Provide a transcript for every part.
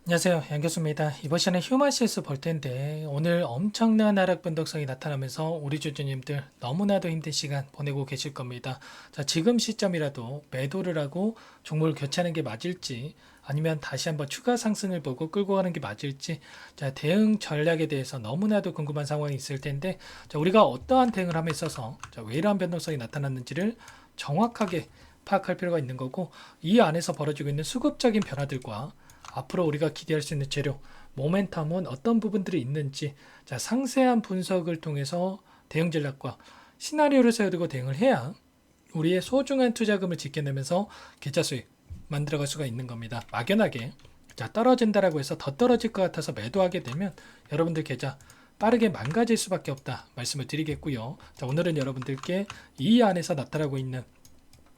안녕하세요. 양교수입니다. 이번 시간에 휴마시스 볼 텐데 오늘 엄청난 하락 변동성이 나타나면서 우리 주주님들 너무나도 힘든 시간 보내고 계실 겁니다. 자, 지금 시점이라도 매도를 하고 종목을 교체하는 게 맞을지 아니면 다시 한번 추가 상승을 보고 끌고 가는 게 맞을지 자, 대응 전략에 대해서 너무나도 궁금한 상황이 있을 텐데 자, 우리가 어떠한 대응을 함에 있어서 자, 왜 이러한 변동성이 나타났는지를 정확하게 파악할 필요가 있는 거고 이 안에서 벌어지고 있는 수급적인 변화들과 앞으로 우리가 기대할 수 있는 재료, 모멘텀은 어떤 부분들이 있는지 자, 상세한 분석을 통해서 대응 전략과 시나리오를 세워두고 대응을 해야 우리의 소중한 투자금을 지켜내면서 계좌 수익 만들어갈 수가 있는 겁니다. 막연하게 자, 떨어진다라고 해서 더 떨어질 것 같아서 매도하게 되면 여러분들 계좌 빠르게 망가질 수밖에 없다 말씀을 드리겠고요. 자, 오늘은 여러분들께 이 안에서 나타나고 있는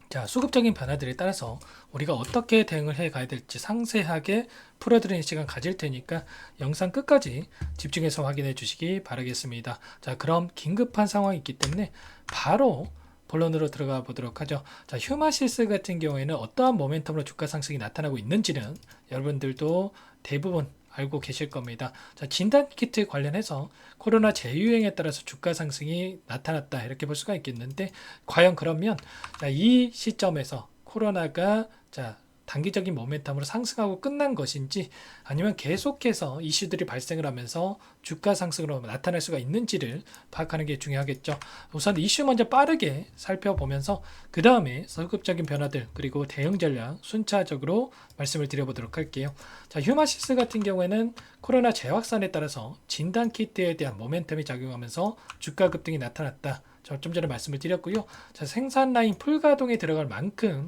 자, 수급적인 변화들에 따라서 우리가 어떻게 대응을 해 가야 될지 상세하게 풀어드리는 시간 가질 테니까 영상 끝까지 집중해서 확인해 주시기 바라겠습니다. 자, 그럼 긴급한 상황이 있기 때문에 바로 본론으로 들어가 보도록 하죠. 자, 휴마시스 같은 경우에는 어떠한 모멘텀으로 주가 상승이 나타나고 있는지는 여러분들도 대부분 알고 계실 겁니다. 자, 진단키트 관련해서 코로나 재유행에 따라서 주가 상승이 나타났다 이렇게 볼 수가 있겠는데 과연 그러면 자, 이 시점에서 코로나가 자, 단기적인 모멘텀으로 상승하고 끝난 것인지 아니면 계속해서 이슈들이 발생을 하면서 주가 상승으로 나타날 수가 있는지를 파악하는 게 중요하겠죠. 우선 이슈 먼저 빠르게 살펴보면서 그 다음에 성급적인 변화들 그리고 대응 전략 순차적으로 말씀을 드려보도록 할게요. 자, 휴마시스 같은 경우에는 코로나 재확산에 따라서 진단키트에 대한 모멘텀이 작용하면서 주가 급등이 나타났다. 좀 전에 말씀을 드렸고요. 자, 생산 라인 풀가동에 들어갈 만큼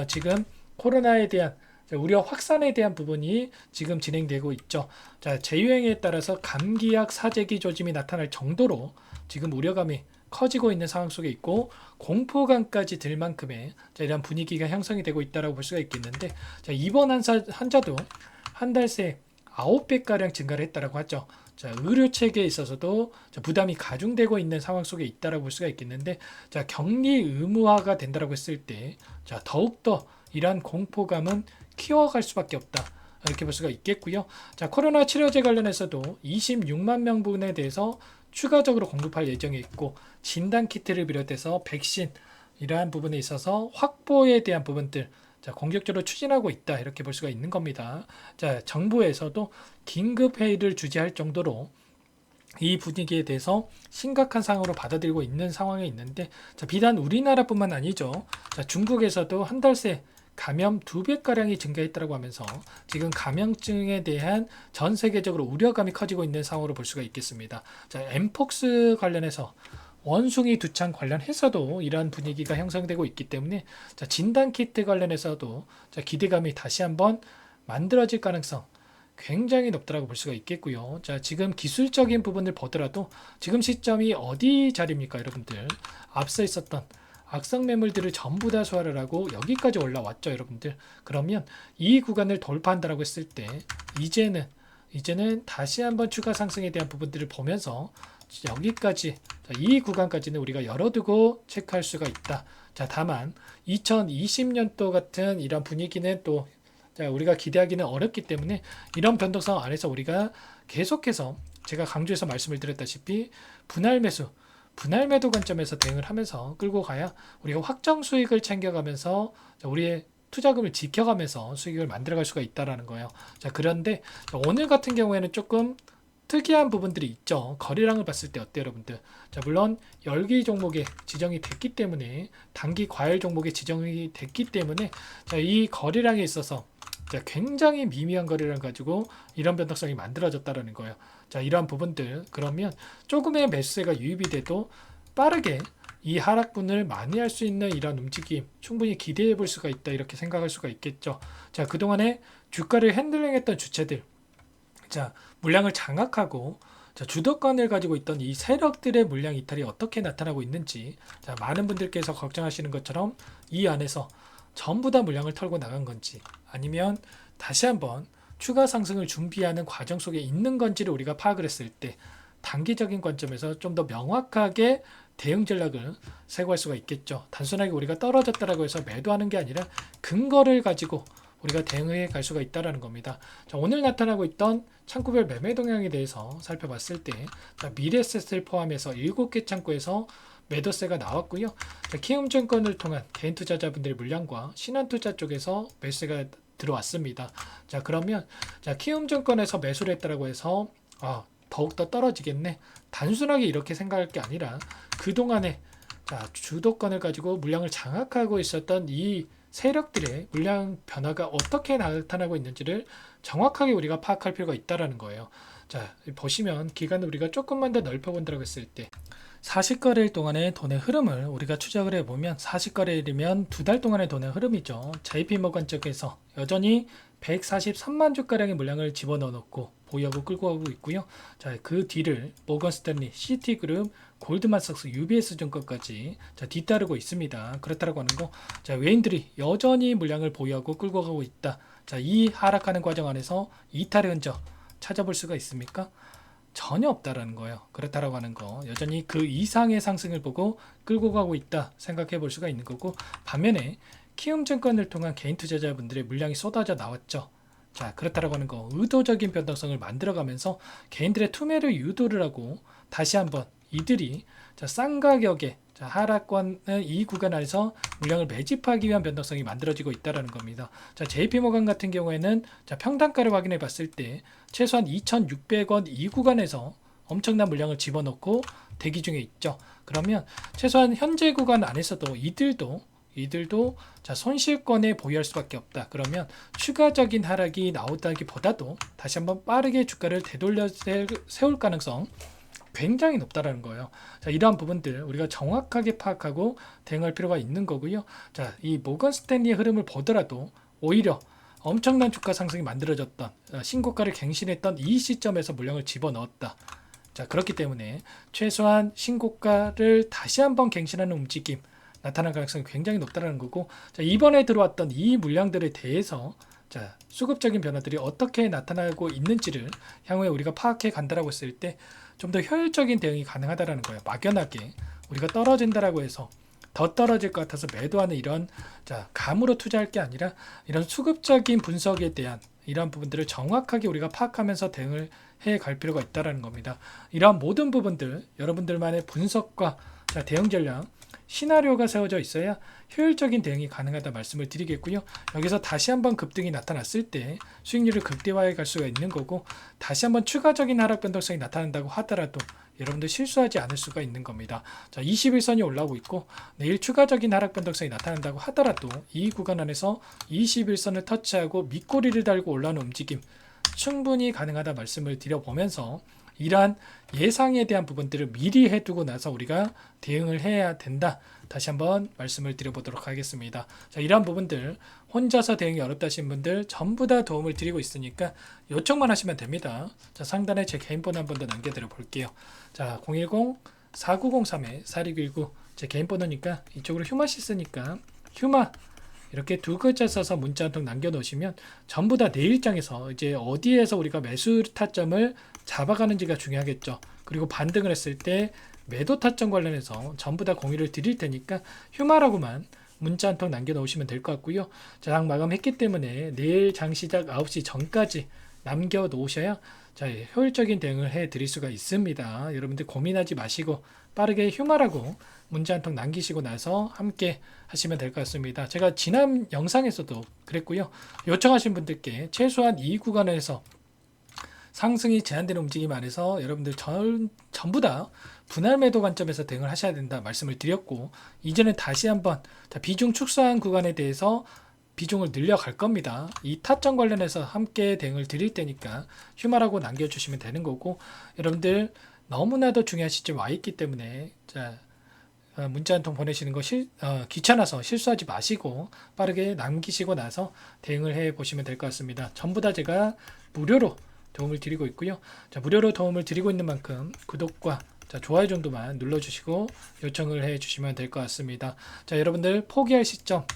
지금 코로나에 대한 우려 확산에 대한 부분이 지금 진행되고 있죠. 자, 재유행에 따라서 감기약 사재기 조짐이 나타날 정도로 지금 우려감이 커지고 있는 상황 속에 있고 공포감까지 들 만큼의 이런 분위기가 형성이 되고 있다고 볼 수가 있겠는데 자, 이번 환자도 한 달 새 9배가량 증가를 했다고 하죠. 자, 의료 체계에 있어서도 부담이 가중되고 있는 상황 속에 있다고 볼 수가 있겠는데 자, 격리 의무화가 된다고 했을 때 자, 더욱더 이러한 공포감은 키워갈 수밖에 없다. 이렇게 볼 수가 있겠고요. 자, 코로나 치료제 관련해서도 26만 명분에 대해서 추가적으로 공급할 예정이 있고 진단키트를 비롯해서 백신 이러한 부분에 있어서 확보에 대한 부분들 자, 공격적으로 추진하고 있다. 이렇게 볼 수가 있는 겁니다. 자, 정부에서도 긴급 회의를 주재할 정도로 이 분위기에 대해서 심각한 상황으로 받아들이고 있는 상황에 있는데 자, 비단 우리나라뿐만 아니죠. 자, 중국에서도 한 달 새 감염 2배가량이 증가했다고 하면서 지금 감염증에 대한 전 세계적으로 우려감이 커지고 있는 상황으로 볼 수가 있겠습니다. 자, 엠폭스 관련해서 원숭이 두창 관련해서도 이러한 분위기가 형성되고 있기 때문에 자, 진단키트 관련해서도 자, 기대감이 다시 한번 만들어질 가능성 굉장히 높다고 볼 수가 있겠고요. 자, 지금 기술적인 부분을 보더라도 지금 시점이 어디 자리입니까, 여러분들? 앞서 있었던 악성 매물들을 전부 다 소화를 하고 여기까지 올라왔죠, 여러분들. 그러면 이 구간을 돌파한다라고 했을 때 이제는 다시 한번 추가 상승에 대한 부분들을 보면서 여기까지 이 구간까지는 우리가 열어두고 체크할 수가 있다. 자, 다만 2020년도 같은 이런 분위기는 또 자, 우리가 기대하기는 어렵기 때문에 이런 변동성 안에서 우리가 계속해서 제가 강조해서 말씀을 드렸다시피 분할 매도 관점에서 대응을 하면서 끌고 가야 우리가 확정 수익을 챙겨가면서 우리의 투자금을 지켜가면서 수익을 만들어갈 수가 있다라는 거예요. 자, 그런데 오늘 같은 경우에는 조금 특이한 부분들이 있죠. 거래량을 봤을 때 어때요, 여러분들? 자, 물론 열기 종목에 지정이 됐기 때문에 단기 과열 종목에 지정이 됐기 때문에 자, 이 거래량에 있어서 자, 굉장히 미미한 거래량 가지고 이런 변동성이 만들어졌다라는 거예요. 자, 이러한 부분들 그러면 조금의 매수세가 유입이 돼도 빠르게 이 하락분을 만회할 수 있는 이런 움직임 충분히 기대해 볼 수가 있다 이렇게 생각할 수가 있겠죠. 자, 그동안에 주가를 핸들링했던 주체들 자, 물량을 장악하고 자, 주도권을 가지고 있던 이 세력들의 물량 이탈이 어떻게 나타나고 있는지 자, 많은 분들께서 걱정하시는 것처럼 이 안에서 전부 다 물량을 털고 나간 건지 아니면 다시 한번 추가 상승을 준비하는 과정 속에 있는 건지를 우리가 파악을 했을 때 단기적인 관점에서 좀 더 명확하게 대응 전략을 세고할 수가 있겠죠. 단순하게 우리가 떨어졌다라고 해서 매도하는 게 아니라 근거를 가지고 우리가 대응해 갈 수가 있다라는 겁니다. 자, 오늘 나타나고 있던 창구별 매매 동향에 대해서 살펴봤을 때 미래에셋을 포함해서 7개 창구에서 매도세가 나왔고요. 자, 키움증권을 통한 개인 투자자분들의 물량과 신한투자 쪽에서 매수세가 들어왔습니다. 자, 그러면 키움증권에서 매수를 했다라고 해서 더욱더 떨어지겠네. 단순하게 이렇게 생각할 게 아니라 그동안에 주도권을 가지고 물량을 장악하고 있었던 이 세력들의 물량 변화가 어떻게 나타나고 있는지를 정확하게 우리가 파악할 필요가 있다라는 거예요. 자, 보시면 기간을 우리가 조금만 더 넓혀본다고 했을 때 40거래일 동안의 돈의 흐름을 우리가 추적을 해보면 40거래일이면 2달 동안의 돈의 흐름이죠. JP모건 쪽에서 여전히 143만 주가량의 물량을 집어넣어 놓고 보유하고 끌고 가고 있고요. 자, 그 뒤를 모건스탠리, 시티그룹, 골드만삭스, UBS 증권까지 뒤따르고 있습니다. 그렇다고 하는 거, 외인들이 여전히 물량을 보유하고 끌고 가고 있다. 자, 이 하락하는 과정 안에서 이탈의 흔적 찾아볼 수가 있습니까? 전혀 없다라는 거예요. 그렇다라고 하는 거, 여전히 그 이상의 상승을 보고 끌고 가고 있다 생각해 볼 수가 있는 거고, 반면에 키움증권을 통한 개인 투자자분들의 물량이 쏟아져 나왔죠. 자, 그렇다라고 하는 거, 의도적인 변동성을 만들어가면서 개인들의 투매를 유도를 하고 다시 한번 이들이 싼 가격에 하락권 이 구간 안에서 물량을 매집하기 위한 변동성이 만들어지고 있다는 겁니다. 자, JP모건 같은 경우에는 평단가를 확인해 봤을 때 최소한 2,600원 이 구간에서 엄청난 물량을 집어넣고 대기 중에 있죠. 그러면 최소한 현재 구간 안에서도 이들도 손실권에 보유할 수밖에 없다. 그러면 추가적인 하락이 나온다기보다도 다시 한번 빠르게 주가를 되돌려 세울 가능성 굉장히 높다라는 거예요. 자, 이러한 부분들 우리가 정확하게 파악하고 대응할 필요가 있는 거고요. 자, 이 모건 스탠리의 흐름을 보더라도 오히려 엄청난 주가 상승이 만들어졌던 신고가를 갱신했던 이 시점에서 물량을 집어넣었다. 자, 그렇기 때문에 최소한 신고가를 다시 한번 갱신하는 움직임 나타날 가능성이 굉장히 높다는 거고, 자, 이번에 들어왔던 이 물량들에 대해서 수급적인 변화들이 어떻게 나타나고 있는지를 향후에 우리가 파악해 간다라고 했을 때 좀 더 효율적인 대응이 가능하다라는 거예요. 막연하게 우리가 떨어진다라고 해서 더 떨어질 것 같아서 매도하는 이런 감으로 투자할 게 아니라 이런 수급적인 분석에 대한 이러한 부분들을 정확하게 우리가 파악하면서 대응을 해 갈 필요가 있다라는 겁니다. 이러한 모든 부분들 여러분들만의 분석과 대응 전략 시나리오가 세워져 있어야 효율적인 대응이 가능하다 말씀을 드리겠고요. 여기서 다시 한번 급등이 나타났을 때 수익률을 극대화해 갈 수가 있는 거고, 다시 한번 추가적인 하락 변동성이 나타난다고 하더라도 여러분들 실수하지 않을 수가 있는 겁니다. 자, 21선이 올라오고 있고 내일 추가적인 하락 변동성이 나타난다고 하더라도 이 구간 안에서 21선을 터치하고 밑꼬리를 달고 올라오는 움직임 충분히 가능하다 말씀을 드려보면서 이러한 예상에 대한 부분들을 미리 해두고 나서 우리가 대응을 해야 된다. 다시 한번 말씀을 드려보도록 하겠습니다. 자, 이러한 부분들 혼자서 대응이 어렵다 하신 분들 전부 다 도움을 드리고 있으니까 요청만 하시면 됩니다. 자, 상단에 제 개인 번호 한 번 더 남겨드려 볼게요. 자, 010-4903-4619 제 개인 번호니까 이쪽으로 휴마시스니까 휴마 이렇게 두 글자 써서 문자 한 통 남겨놓으시면 전부 다 내일장에서 이제 어디에서 우리가 매수 타점을 잡아가는지가 중요하겠죠. 그리고 반등을 했을 때 매도 타점 관련해서 전부 다 공유를 드릴 테니까 휴마라고만 문자 한 통 남겨놓으시면 될 것 같고요. 장 마감했기 때문에 내일 장 시작 9시 전까지 남겨놓으셔야 효율적인 대응을 해드릴 수가 있습니다. 여러분들 고민하지 마시고 빠르게 휴마라고 문자 한 통 남기시고 나서 함께 하시면 될 것 같습니다. 제가 지난 영상에서도 그랬고요. 요청하신 분들께 최소한 이 구간에서 상승이 제한되는 움직임 안에서 여러분들 전부 다 분할 매도 관점에서 대응을 하셔야 된다 말씀을 드렸고, 이제는 다시 한번 비중 축소한 구간에 대해서 비중을 늘려갈 겁니다. 이 타점 관련해서 함께 대응을 드릴 테니까 휴마라고 남겨주시면 되는 거고, 여러분들 너무나도 중요한 시점 와 있기 때문에 문자 한 통 보내시는 거 귀찮아서 실수하지 마시고 빠르게 남기시고 나서 대응을 해 보시면 될 것 같습니다. 전부 다 제가 무료로 도움을 드리고 있고요. 무료로 도움을 드리고 있는 만큼 구독과 좋아요 정도만 눌러주시고 요청을 해 주시면 될 것 같습니다. 여러분들 포기할 시점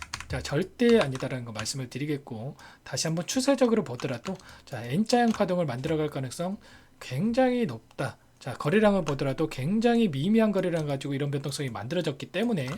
절대 아니다라는 거 말씀을 드리겠고, 다시 한번 추세적으로 보더라도 N자형 파동을 만들어갈 가능성 굉장히 높다. 거래량을 보더라도 굉장히 미미한 거래량 가지고 이런 변동성이 만들어졌기 때문에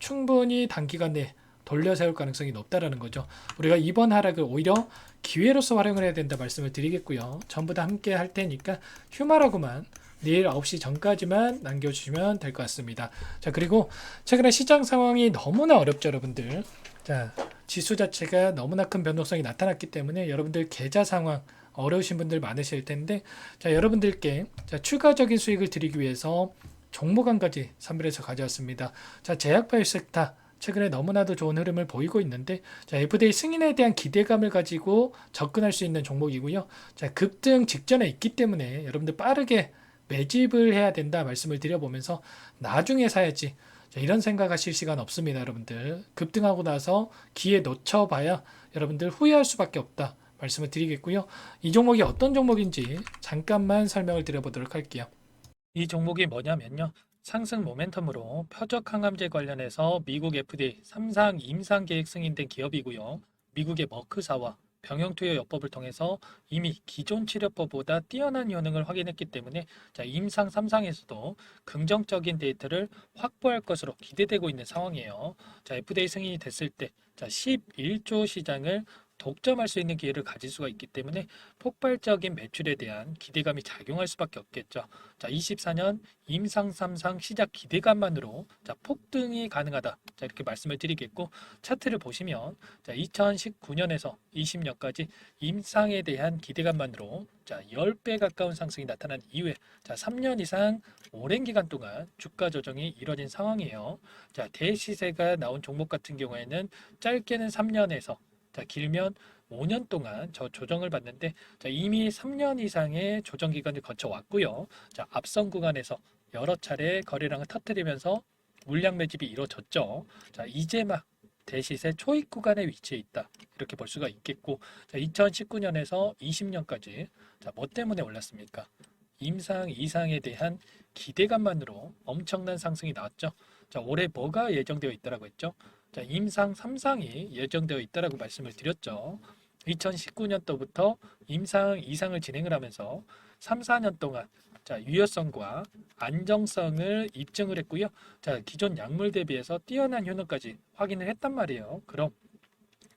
충분히 단기간 내에 돌려 세울 가능성이 높다라는 거죠. 우리가 이번 하락을 오히려 기회로서 활용을 해야 된다 말씀을 드리겠고요. 전부 다 함께 할 테니까 휴마라고만 내일 9시 전까지만 남겨주시면 될 것 같습니다. 자, 그리고 최근에 시장 상황이 너무나 어렵죠, 여러분들. 자, 지수 자체가 너무나 큰 변동성이 나타났기 때문에 여러분들 계좌 상황 어려우신 분들 많으실 텐데, 자, 여러분들께 자, 추가적인 수익을 드리기 위해서 종목 한 가지 선별해서 가져왔습니다. 자, 제약바이오섹타 최근에 너무나도 좋은 흐름을 보이고 있는데, 자, FDA 승인에 대한 기대감을 가지고 접근할 수 있는 종목이고요. 자, 급등 직전에 있기 때문에 여러분들 빠르게 매집을 해야 된다 말씀을 드려보면서 나중에 사야지, 자, 이런 생각하실 시간 없습니다. 여러분들 급등하고 나서 기회 놓쳐봐야 여러분들 후회할 수밖에 없다 말씀을 드리겠고요. 이 종목이 어떤 종목인지 잠깐만 설명을 드려보도록 할게요. 이 종목이 뭐냐면요, 상승 모멘텀으로 표적 항암제 관련해서 미국 FDA 3상 임상 계획 승인된 기업이고요. 미국의 머크사와 병용투여요법을 통해서 이미 기존 치료법보다 뛰어난 효능을 확인했기 때문에 자, 임상 3상에서도 긍정적인 데이터를 확보할 것으로 기대되고 있는 상황이에요. 자, FDA 승인이 됐을 때 자, 11조 시장을 독점할 수 있는 기회를 가질 수가 있기 때문에 폭발적인 매출에 대한 기대감이 작용할 수밖에 없겠죠. 자, 24년 임상 3상 시작 기대감만으로 자, 폭등이 가능하다. 자, 이렇게 말씀을 드리겠고, 차트를 보시면 자, 2019년에서 20년까지 임상에 대한 기대감만으로 자, 10배 가까운 상승이 나타난 이후에 자, 3년 이상 오랜 기간 동안 주가 조정이 이뤄진 상황이에요. 자, 대시세가 나온 종목 같은 경우에는 짧게는 3년에서 자, 길면 5년 동안 저 조정을 받는데, 자, 이미 3년 이상의 조정 기간을 거쳐 왔고요. 자, 앞선 구간에서 여러 차례 거래량을 터뜨리면서 물량 매집이 이루어졌죠. 자, 이제 막 대시세 초입 구간에 위치해 있다. 이렇게 볼 수가 있겠고, 자, 2019년에서 20년까지 자, 뭐 때문에 올랐습니까? 임상 이상에 대한 기대감만으로 엄청난 상승이 나왔죠. 자, 올해 뭐가 예정되어 있다라고 했죠? 자, 임상 3상이 예정되어 있다라고 말씀을 드렸죠. 2019년도부터 임상 2상을 진행을 하면서 3, 4년 동안 자, 유효성과 안정성을 입증을 했고요. 자, 기존 약물 대비해서 뛰어난 효능까지 확인을 했단 말이에요. 그럼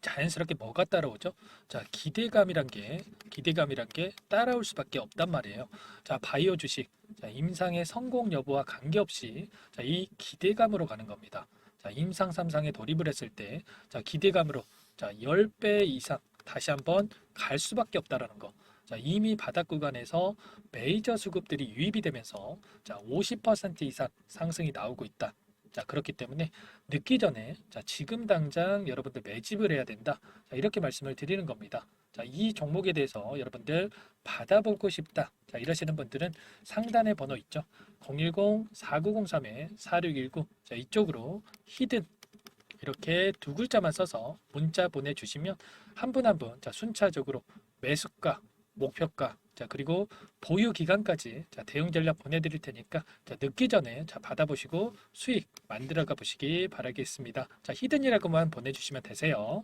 자연스럽게 뭐가 따라오죠? 자, 기대감이란 게 따라올 수밖에 없단 말이에요. 자, 바이오 주식, 자, 임상의 성공 여부와 관계없이 자, 이 기대감으로 가는 겁니다. 자, 임상 3상에 돌입을 했을 때, 자, 기대감으로 자, 10배 이상 다시 한번 갈 수밖에 없다라는 거. 자, 이미 바닥 구간에서 메이저 수급들이 유입이 되면서 자, 50% 이상 상승이 나오고 있다. 자, 그렇기 때문에 늦기 전에 자, 지금 당장 여러분들 매집을 해야 된다. 자, 이렇게 말씀을 드리는 겁니다. 자, 이 종목에 대해서 여러분들 받아보고 싶다. 자, 이러시는 분들은 상단에 번호 있죠. 010-4903-4619. 자, 이쪽으로 히든 이렇게 두 글자만 써서 문자 보내주시면 한 분 한 분 자, 순차적으로 매수가, 목표가, 자, 그리고 보유 기간까지 자, 대응 전략 보내드릴 테니까 자, 늦기 전에 자, 받아보시고 수익 만들어가 보시기 바라겠습니다. 자, 히든이라고만 보내주시면 되세요.